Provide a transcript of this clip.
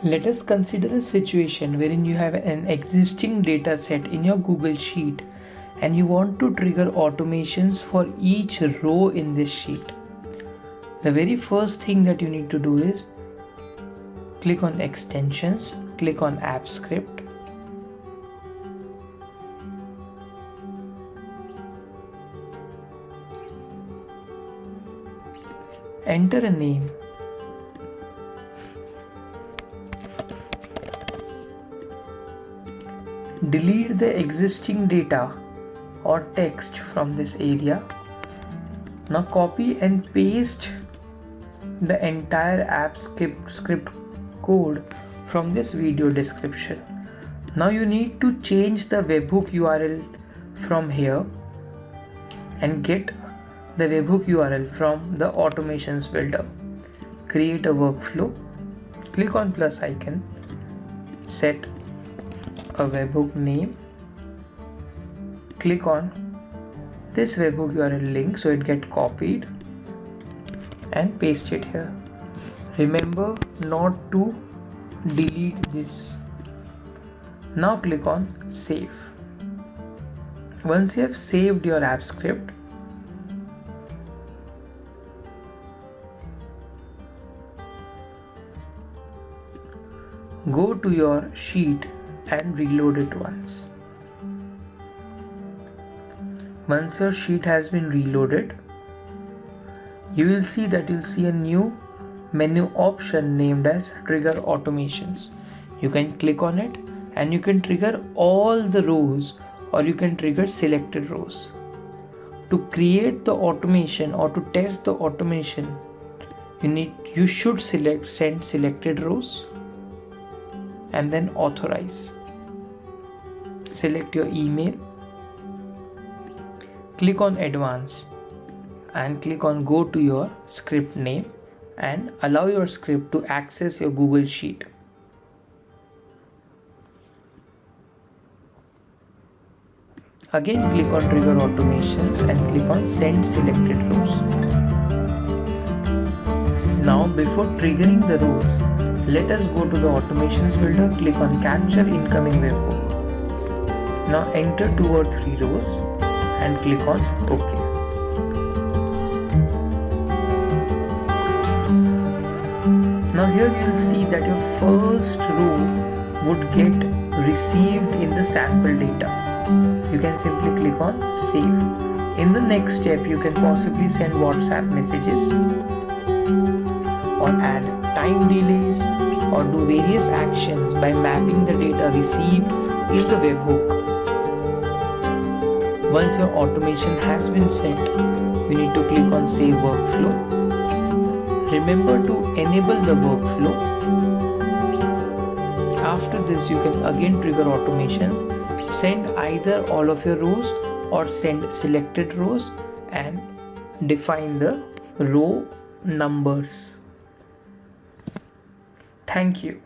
Let us consider a situation wherein you have an existing data set in your Google Sheet and you want to trigger automations for each row in this sheet. The very first thing that you need to do is click on Extensions, click on App Script. Enter a name. Delete the existing data or text from this area. Now copy and paste the entire app script code from this video description. Now you need to change the webhook URL from here and get the webhook URL from the automations builder. Create a workflow, click on plus icon, set a webhook name, click on this webhook URL link so it get copied and paste it here. Remember not to delete this. Now click on save. Once you have saved your app script, go to your sheet and reload it once. Once your sheet has been reloaded, you will see that you'll see a new menu option named as Trigger Automations. You can click on it and you can trigger all the rows or you can trigger selected rows. To create the automation or to test the automation, you should select Send Selected Rows and then Authorize. Select your email, click on Advanced and click on Go to your script name and allow your script to access your Google Sheet. Again click on Trigger Automations and click on Send Selected Rows. Now before triggering the rows, let us go to the automations builder, click on Capture Incoming Webhook. Now enter 2 or 3 rows and click on OK. Now here you will see that your first row would get received in the sample data. You can simply click on Save. In the next step, you can possibly send WhatsApp messages or add time delays or do various actions by mapping the data received in the webhook. Once your automation has been set, you need to click on Save Workflow. Remember to enable the workflow. After this, you can again trigger automations, send either all of your rows or send selected rows and define the row numbers. Thank you.